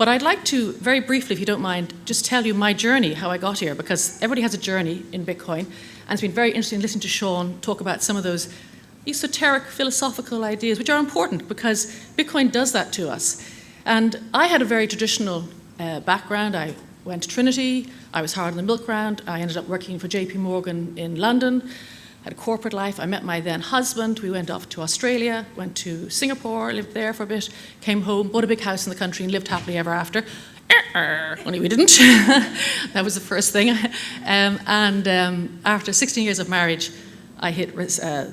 But I'd like to, very briefly, if you don't mind, just tell you my journey, how I got here, because everybody has a journey in Bitcoin, and it's been very interesting listening to Sean talk about some of those esoteric philosophical ideas, which are important because Bitcoin does that to us. And I had a very traditional background. I went to Trinity, I was hard on the milk round, I ended up working for JP Morgan in London, had a corporate life. I met my then husband. We went off to Australia, went to Singapore, lived there for a bit, came home, bought a big house in the country and lived happily ever after. Only we didn't. That was the first thing. After 16 years of marriage, I hit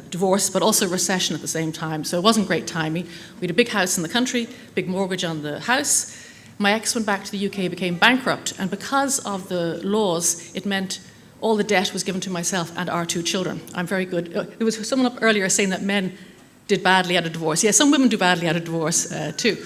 divorce, but also recession at the same time. So it wasn't great timing. We had a big house in the country, big mortgage on the house. My ex went back to the UK, became bankrupt. And because of the laws, it meant all the debt was given to myself and our 2 children. I'm very good. There was someone up earlier saying that men did badly at a divorce. Yeah, some women do badly at a divorce too.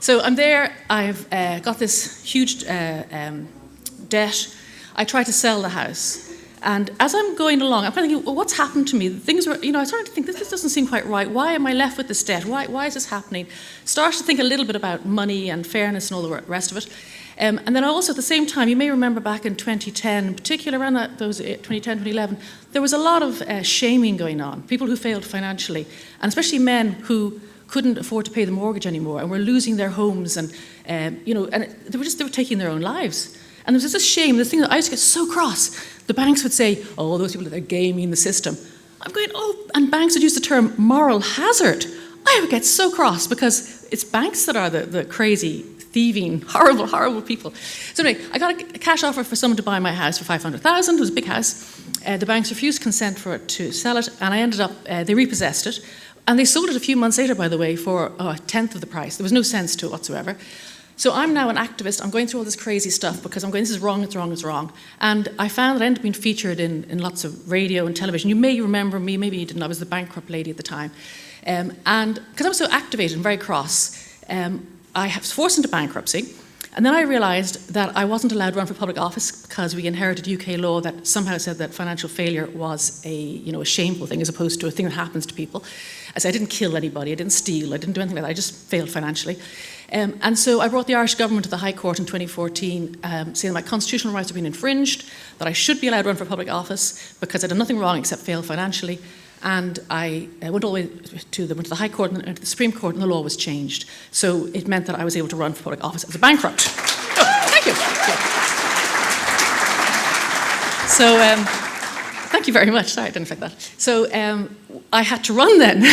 So I'm there. I've got this huge debt. I tried to sell the house. And as I'm going along, I'm kind of thinking, well, what's happened to me? Things were, I started to think, this doesn't seem quite right. Why am I left with this debt? Why is this happening? Started to think a little bit about money and fairness and all the rest of it. And then also at the same time, you may remember back in 2010, in particular around those 2010, 2011, there was a lot of shaming going on. People who failed financially, and especially men who couldn't afford to pay the mortgage anymore and were losing their homes and, they were taking their own lives. And there was this shame, this thing that I used to get so cross. The banks would say, oh, those people, they're gaming the system. I'm going, and banks would use the term moral hazard. I would get so cross because it's banks that are the crazy, thieving, horrible, horrible people. So anyway, I got a cash offer for someone to buy my house for $500,000. It was a big house. The banks refused consent for it to sell it, and I ended up, they repossessed it. And they sold it a few months later, by the way, for a tenth of the price. There was no sense to it whatsoever. So I'm now an activist. I'm going through all this crazy stuff because I'm going, this is wrong, it's wrong, it's wrong. And I found that I ended up being featured in lots of radio and television. You may remember me, maybe you didn't. I was the bankrupt lady at the time. And because I was so activated and very cross, I was forced into bankruptcy. And then I realised that I wasn't allowed to run for public office because we inherited UK law that somehow said that financial failure was a shameful thing as opposed to a thing that happens to people. I said I didn't kill anybody, I didn't steal, I didn't do anything like that, I just failed financially. And so I brought the Irish government to the High Court in 2014 saying that my constitutional rights have been infringed, that I should be allowed to run for public office because I'd done nothing wrong except fail financially. And I went all the way to the High Court and to the Supreme Court, and the law was changed. So it meant that I was able to run for public office as a bankrupt. Thank you. So thank you very much. Sorry, I didn't expect that. So I had to run then.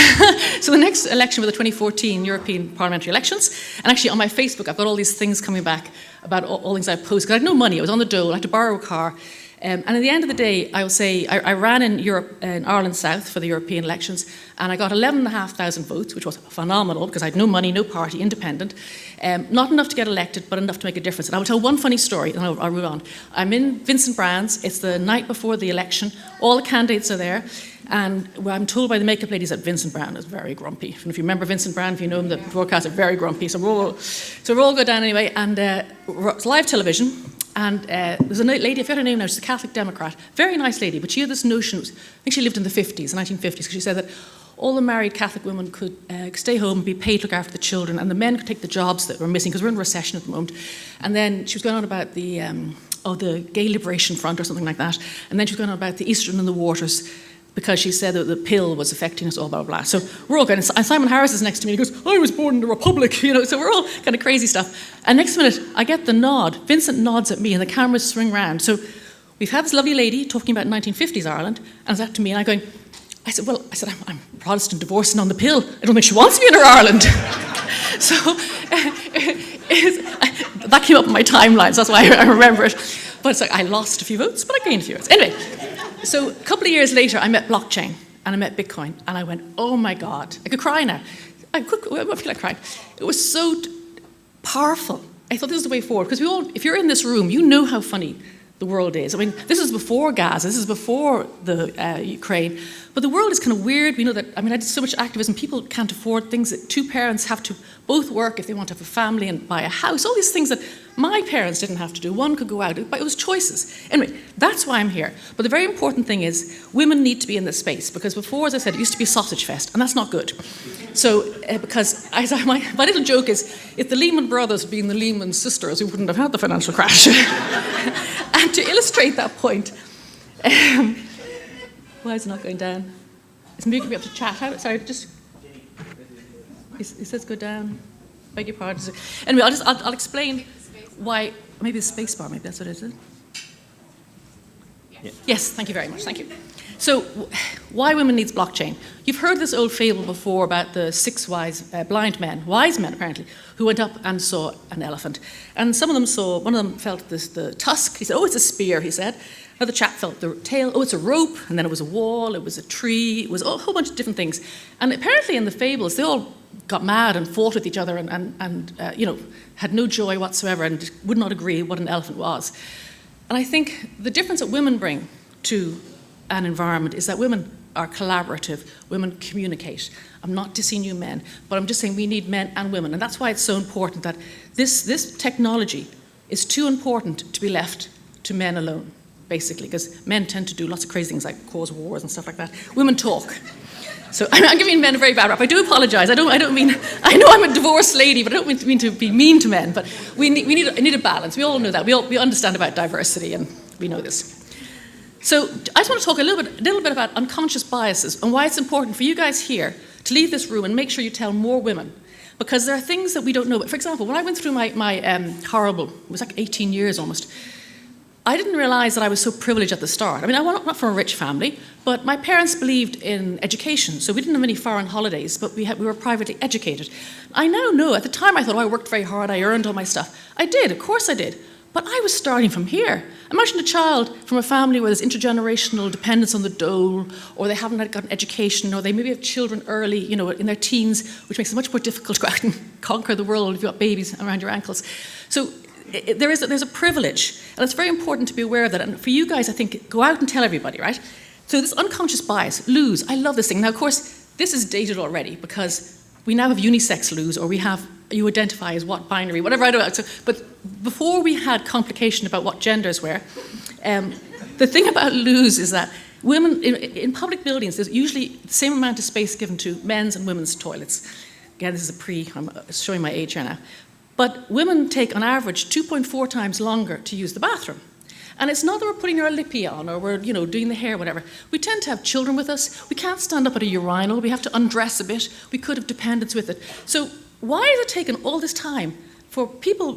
So the next election were the 2014 European parliamentary elections. And actually on my Facebook, I've got all these things coming back about all things I posted. Because I had no money. I was on the dole. I had to borrow a car. And at the end of the day, I will say I ran in Europe, in Ireland South for the European elections, and I got 11,500 votes, which was phenomenal because I had no money, no party, independent. Not enough to get elected, but enough to make a difference. And I will tell one funny story, and I'll move on. I'm in Vincent Brand's. It's the night before the election. All the candidates are there. And I'm told by the makeup ladies that Vincent Brand is very grumpy. And if you remember Vincent Brand, if you know him, the broadcaster, very grumpy. So we'll all go down anyway. And it's live television. And there's a lady, I forget her name now, she's a Catholic Democrat, very nice lady, but she had this notion, I think she lived in the 50s, 1950s, because she said that all the married Catholic women could stay home and be paid to look after the children, and the men could take the jobs that were missing, because we're in recession at the moment. And then she was going on about the Gay Liberation Front or something like that, and then she was going on about the Eastern and the Waters, because she said that the pill was affecting us all, blah, blah, blah. So we're all going, and Simon Harris is next to me, and he goes, I was born in the Republic, so we're all kind of crazy stuff. And next minute, I get the nod. Vincent nods at me, and the cameras swing round. So we've had this lovely lady talking about 1950s Ireland, and it's that to me, and I said, I'm Protestant divorcing on the pill. I don't think she wants me in her Ireland. So that came up in my timeline, so that's why I remember it. But it's like, I lost a few votes, but I gained a few votes. Anyway. So a couple of years later, I met blockchain and I met Bitcoin, and I went, oh my God, I could cry now. I feel like crying. It was so powerful. I thought this was the way forward, because if you're in this room, you know how funny the world is. I mean, this is before Gaza, this is before the Ukraine, but the world is kind of weird. We know that, I did so much activism, people can't afford things, that two parents have to both work if they want to have a family and buy a house, all these things that my parents didn't have to do. One could go out, but it was choices. Anyway, That's why I'm here. But the very important thing is women need to be in this space, because before, as I said, it used to be a sausage fest, and that's not good. So, because my little joke is, if the Lehman Brothers had been the Lehman sisters, we wouldn't have had the financial crash. And to illustrate that point, why is it not going down? Is Mika be able to chat out? Sorry, just... It says go down. Beg your pardon. Anyway, I'll explain why... Maybe the space bar, maybe that's what it is. Yeah. Yes, thank you very much, thank you. So, why women needs blockchain? You've heard this old fable before about the 6 blind men, wise men apparently, who went up and saw an elephant. And one of them felt the tusk. He said, oh, it's a spear, he said. Another chap felt the tail, oh, it's a rope. And then it was a wall, it was a tree, it was a whole bunch of different things. And apparently in the fables, they all got mad and fought with each other and had no joy whatsoever and would not agree what an elephant was. And I think the difference that women bring to an environment is that women are collaborative, women communicate. I'm not dissing you men, but I'm just saying we need men and women. And that's why it's so important that this technology is too important to be left to men alone, basically, because men tend to do lots of crazy things like cause wars and stuff like that. Women talk. So I'm giving men a very bad rap. I do apologise. I don't mean. I know I'm a divorced lady, but I don't mean to be mean to men. But we need a balance. We all know that. We understand about diversity, and we know this. So I just want to talk a little bit about unconscious biases and why it's important for you guys here to leave this room and make sure you tell more women, because there are things that we don't know. But for example, when I went through my horrible, it was like 18 years almost. I didn't realise that I was so privileged at the start. I mean, I'm not from a rich family, but my parents believed in education, so we didn't have any foreign holidays, but we were privately educated. I now know, at the time I thought, oh, I worked very hard, I earned all my stuff. I did, of course I did, but I was starting from here. Imagine a child from a family where there's intergenerational dependence on the dole, or they haven't got an education, or they maybe have children early, in their teens, which makes it much more difficult to go out and conquer the world if you've got babies around your ankles. So there's a privilege, and it's very important to be aware of that. And for you guys, I think, go out and tell everybody, right? So this unconscious bias, lose, I love this thing. Now, of course, this is dated already because we now have unisex lose, or you identify as what binary, whatever, I don't know. So, but before we had complication about what genders were, the thing about lose is that women, in public buildings, there's usually the same amount of space given to men's and women's toilets. Again, this is I'm showing my age here now. But women take, on average, 2.4 times longer to use the bathroom. And it's not that we're putting our lippy on or we're, doing the hair, whatever. We tend to have children with us. We can't stand up at a urinal. We have to undress a bit. We could have dependents with it. So why is it taking all this time for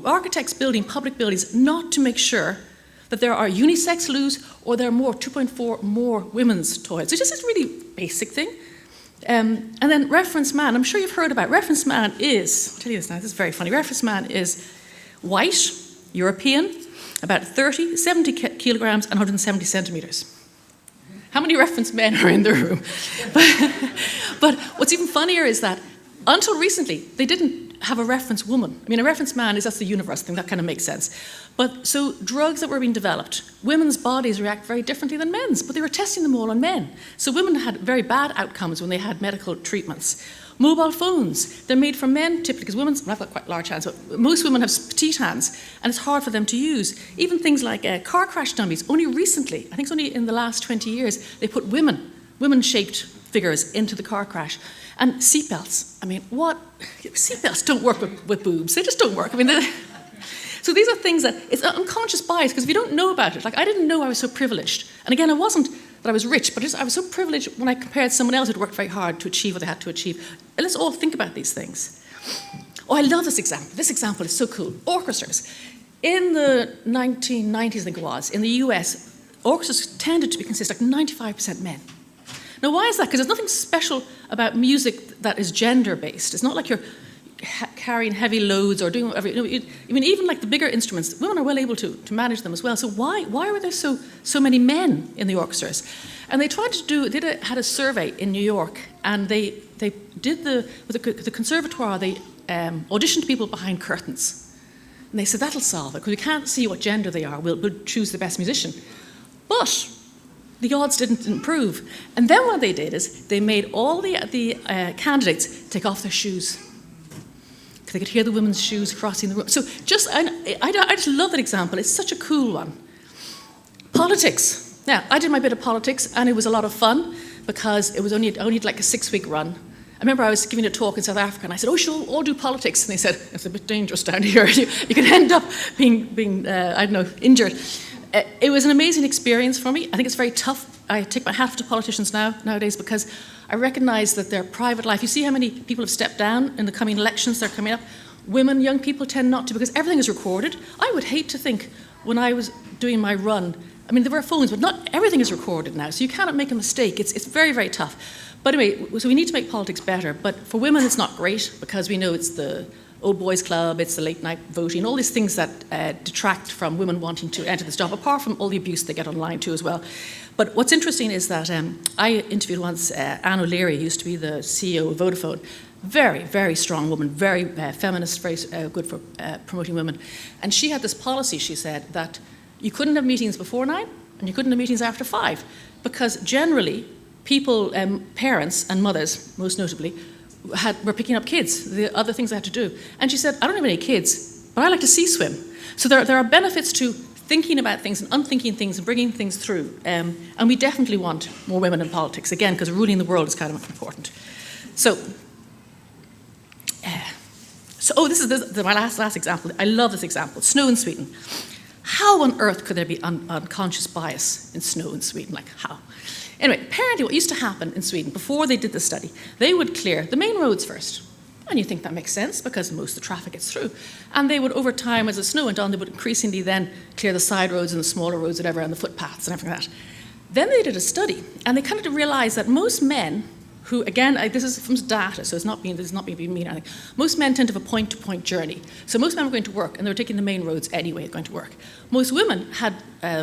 architects building public buildings, not to make sure that there are unisex loos or there are 2.4 more women's toilets? It's just a really basic thing. And then reference man, I'm sure you've heard about it. Reference man is, I'll tell you this now, this is very funny. Reference man is white, European, about 70 kilograms and 170 centimeters. How many reference men are in the room? But what's even funnier is that until recently, they didn't have a reference woman. I mean, a reference man that's the universe thing, that kind of makes sense. But so drugs that were being developed, women's bodies react very differently than men's, but they were testing them all on men. So women had very bad outcomes when they had medical treatments. Mobile phones, they're made for men typically, because I've got quite large hands, but most women have petite hands, and it's hard for them to use. Even things like car crash dummies, only recently, I think it's only in the last 20 years, they put women-shaped figures into the car crash. And seatbelts, seatbelts don't work with boobs, they just don't work. So these are things that, it's an unconscious bias, because if you don't know about it, like I didn't know I was so privileged. And again, it wasn't that I was rich, but I was so privileged when I compared someone else who'd worked very hard to achieve what they had to achieve. And let's all think about these things. Oh, I love this example. This example is so cool. Orchestras. In the 1990s, I think it was, in the US, orchestras tended to consist like 95% men. Now, why is that? Because there's nothing special about music that is gender-based. It's not like you're carrying heavy loads or doing whatever. Even like the bigger instruments, women are well able to manage them as well. So why were there so many men in the orchestras? And they tried to had a survey in New York, and they did with the conservatoire, they auditioned people behind curtains. And they said, that'll solve it, because we can't see what gender they are. We'll choose the best musician. But the odds didn't improve. And then what they did is they made all the candidates take off their shoes. They could hear the women's shoes crossing the room. So I just love that example. It's such a cool one. Politics. Now, I did my bit of politics, and it was a lot of fun because it was only like a 6-week run. I remember I was giving a talk in South Africa, and I said, "Oh, should all do politics?" And they said, "It's a bit dangerous down here. You could end up being I don't know, injured." It was an amazing experience for me. I think it's very tough. I take my hat off to politicians nowadays because I recognise that their private life. You see how many people have stepped down in the coming elections that are coming up. Women, young people tend not to because everything is recorded. I would hate to think when I was doing my run. I mean, there were phones, but not everything is recorded now, so you cannot make a mistake. It's very, very tough. But anyway, so we need to make politics better. But for women, it's not great because we know it's the old boys club, it's the late night voting, all these things that detract from women wanting to enter this job, apart from all the abuse they get online too as well. But what's interesting is that I interviewed once Anne O'Leary, who used to be the CEO of Vodafone. Very, very strong woman, very feminist, very good for promoting women. And she had this policy, she said, that you couldn't have meetings before 9 and you couldn't have meetings after 5 because generally people, parents and mothers, most notably, were picking up kids, the other things they had to do. And she said, I don't have any kids, but I like to sea swim. So there are benefits to thinking about things and unthinking things and bringing things through. And we definitely want more women in politics, again, because ruling the world is kind of important. This is my last example. I love this example. Snow in Sweden. How on earth could there be unconscious bias in snow in Sweden? Like, how? Anyway, apparently what used to happen in Sweden, before they did the study, they would clear the main roads first. And you think that makes sense because most of the traffic gets through. And they would, over time, as the snow went on, they would increasingly then clear the side roads and the smaller roads, whatever, and the footpaths and everything like that. Then they did a study, and they kind of realized that most men who, again, this is from data, so this is not being mean or anything. Most men tend to have a point-to-point journey. So most men were going to work, and they were taking the main roads anyway, going to work. Most women had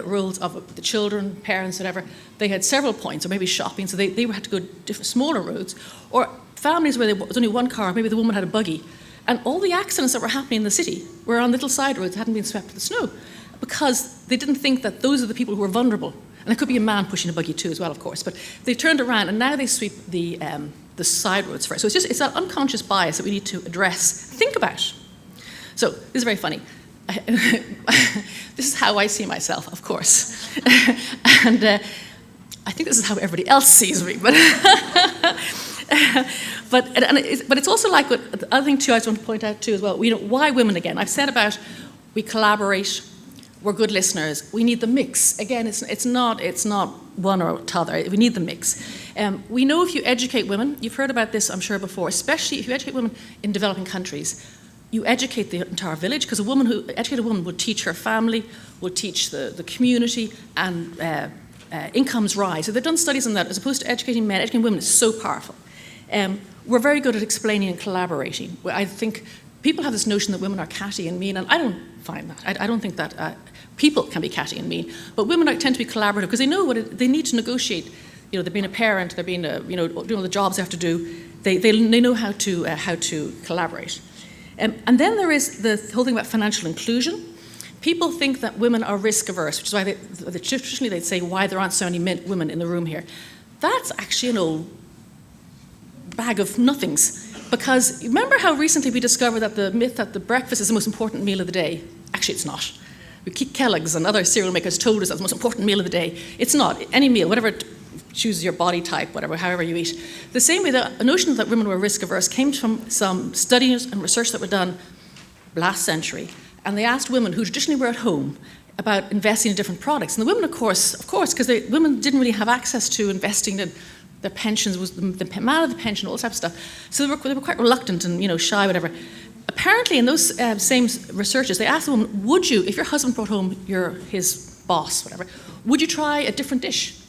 roles of the children, parents, whatever. They had several points, or maybe shopping, so they had to go different, smaller roads. Or families where there was only one car, maybe the woman had a buggy. And all the accidents that were happening in the city were on little side roads that hadn't been swept with the snow, because they didn't think that those are the people who were vulnerable. And there could be a man pushing a buggy too as well, of course. But they turned around, and now they sweep the side roads first. So it's that unconscious bias that we need to address, think about. So this is very funny. This is how I see myself, of course. And I think this is how everybody else sees me. But but it's also like what the other thing too I just want to point out too as well. Why women again? I've said about we collaborate. We're good listeners. We need the mix. Again, it's not one or t'other. We need the mix. We know if you educate women, you've heard about this, I'm sure, before, especially if you educate women in developing countries, you educate the entire village, because educated woman will teach her family, will teach the community, and incomes rise. So they've done studies on that. As opposed to educating men, educating women is so powerful. We're very good at explaining and collaborating. I think people have this notion that women are catty and mean, and I don't find that. I don't think that people can be catty and mean, but women tend to be collaborative because they know they need to negotiate. They're being a parent, they're being doing all the jobs they have to do. They know how to collaborate. And then there is the whole thing about financial inclusion. People think that women are risk averse, which is why traditionally they'd say why there aren't so many women in the room here. That's actually an old bag of nothings. Because remember how recently we discovered that the myth that the breakfast is the most important meal of the day? Actually, it's not. Kellogg's and other cereal makers told us that's the most important meal of the day. It's not. Any meal, whatever chooses your body type, however you eat. The same way, the notion that women were risk averse came from some studies and research that were done last century. And they asked women who traditionally were at home about investing in different products. And the women, of course, because women didn't really have access to investing in their pensions, was the amount of the pension, all that type of stuff. So they were quite reluctant and shy, whatever. Apparently, in those same researchers, they asked the woman, would you, if your husband brought home his boss, whatever, would you try a different dish?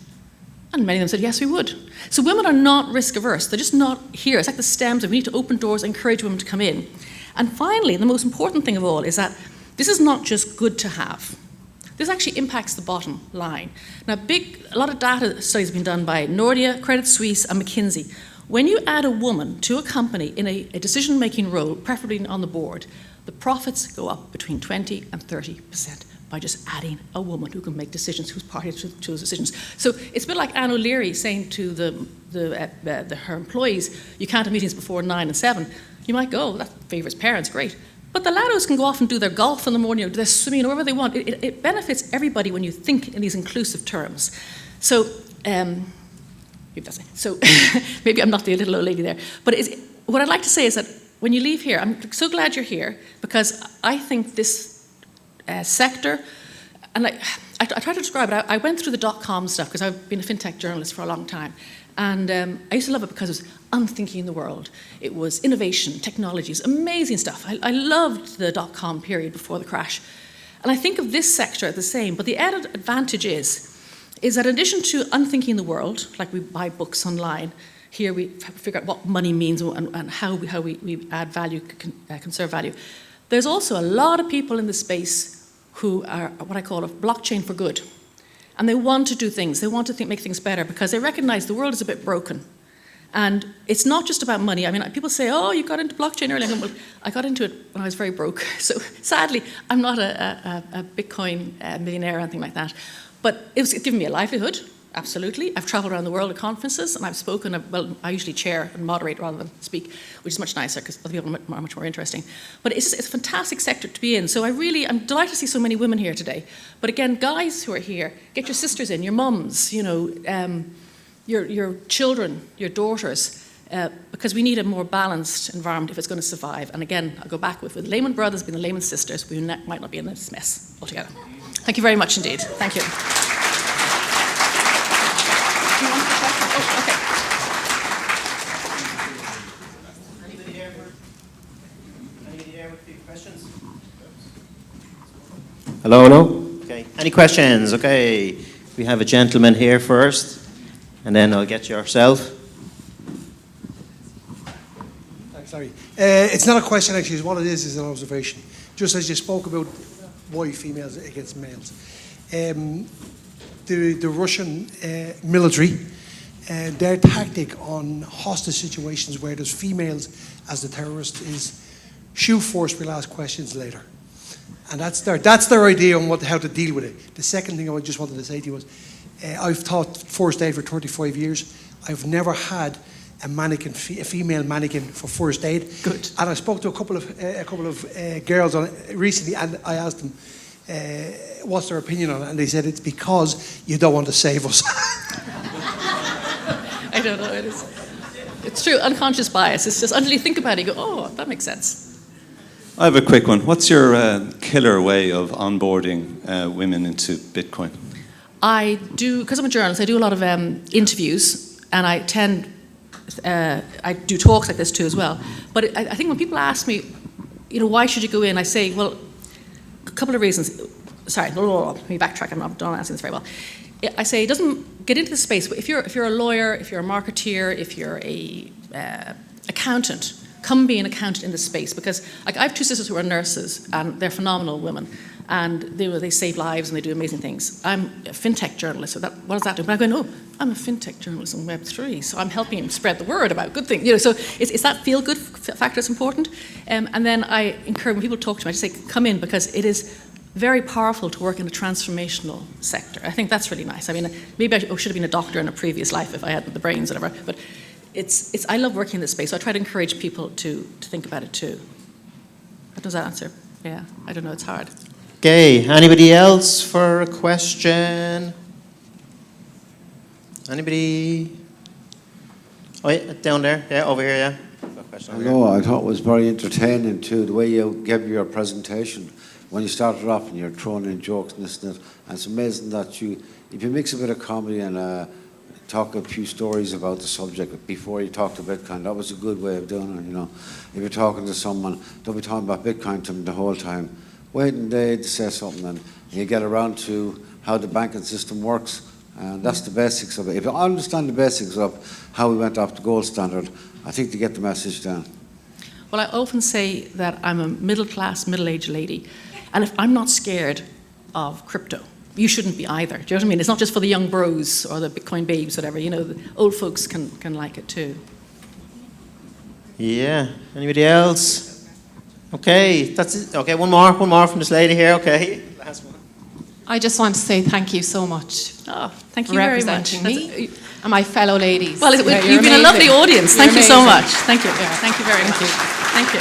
And many of them said, yes, we would. So women are not risk averse. They're just not here. It's like the stems. We need to open doors, encourage women to come in. And finally, the most important thing of all is that this is not just good to have. This actually impacts the bottom line. Now, a lot of data studies have been done by Nordea, Credit Suisse, and McKinsey. When you add a woman to a company in a decision-making role, preferably on the board, the profits go up between 20 and 30% by just adding a woman who can make decisions, who's party to those decisions. So it's a bit like Anne O'Leary saying to her employees, you can't have meetings before 9 and 7. You might go, that favours parents, great. But the laddos can go off and do their golf in the morning, or do their swimming, or whatever they want. It benefits everybody when you think in these inclusive terms. So, so maybe I'm not the little old lady there. But what I'd like to say is that when you leave here, I'm so glad you're here, because I think this sector, and I try to describe it. I went through the .com stuff because I've been a fintech journalist for a long time. And I used to love it because it was unthinking the world. It was innovation, technologies, amazing stuff. I loved the .com period before the crash. And I think of this sector the same, but the added advantage is that in addition to unthinking the world, like we buy books online, here we figure out what money means and how we add value, conserve value. There's also a lot of people in the space who are what I call a blockchain for good. And they want to do things. They want to make things better because they recognize the world is a bit broken. And it's not just about money. I mean, people say, oh, you got into blockchain early. Well, I got into it when I was very broke. So sadly, I'm not a Bitcoin millionaire or anything like that. But it's given me a livelihood, absolutely. I've traveled around the world at conferences, and I've spoken. Well, I usually chair and moderate rather than speak, which is much nicer because other people are much more interesting. But it's a fantastic sector to be in. So I'm delighted to see so many women here today. But again, guys who are here, get your sisters in, your mums, your children, your daughters, because we need a more balanced environment if it's going to survive. And again, I'll go back with Lehman Brothers being the Lehman sisters, we might not be in this mess altogether. Thank you very much indeed. Thank you. Anybody here with questions? Hello? Okay. Any questions? Okay. We have a gentleman here first, and then I'll get yourself. Sorry. It's not a question, actually. What it is an observation. Just as you spoke about why females against males. The Russian military, their tactic on hostage situations where there's females as the terrorist is shoot first, we'll ask questions later. And that's their idea on how to deal with it. The second thing I just wanted to say to you was, I've taught first aid for 35 years. I've never had a female mannequin for first aid. Good. And I spoke to a couple of girls on it recently, and I asked them what's their opinion on it, and they said it's because you don't want to save us. I don't know. It's true. Unconscious bias. It's just until you think about it, you go, oh, that makes sense. I have a quick one. What's your killer way of onboarding women into Bitcoin? I do, because I'm a journalist, I do a lot of interviews, and I do talks like this too as well. But I think when people ask me, why should you go in, I say, well, a couple of reasons. Sorry, let me backtrack. I'm not answering this very well. I say it doesn't get into the space. But if you're a lawyer, if you're a marketeer, if you're a accountant, come be an accountant in the space, because I have two sisters who are nurses, and they're phenomenal women, and they save lives and they do amazing things. I'm a fintech journalist, so what does that do? But I'm going, oh, I'm a fintech journalist on Web3, so I'm helping spread the word about good things. So it's that feel-good factor that's important. And then I encourage, when people talk to me, I just say, come in, because it is very powerful to work in a transformational sector. I think that's really nice. I mean, maybe I should have been a doctor in a previous life if I had the brains or whatever, but I love working in this space, so I try to encourage people to think about it too. Does that answer? Yeah, I don't know, it's hard. Okay, anybody else for a question? Anybody? Oh, yeah, down there. Yeah, over here, yeah. Hello, I thought it was very entertaining too, the way you gave your presentation. When you started off and you're throwing in jokes and this and that, and it's amazing that if you mix a bit of comedy and talk a few stories about the subject before you talk to Bitcoin, that was a good way of doing it, If you're talking to someone, don't be talking about Bitcoin to them the whole time. Wait and they say something and you get around to how the banking system works, and that's the basics of it. If you understand the basics of how we went off the gold standard, I think to get the message down. Well, I often say that I'm a middle-class, middle-aged lady, and if I'm not scared of crypto, you shouldn't be either. Do you know what I mean? It's not just for the young bros or the Bitcoin babes, whatever. The old folks can like it too. Yeah. Anybody else? Okay, that's it. Okay, one more from this lady here. Okay, last one. I just want to say thank you so much. Oh, thank you for very much. representing me and my fellow ladies. Well, you've been a lovely audience. Thank you so much. Thank you. Yeah, thank you very much. Thank you.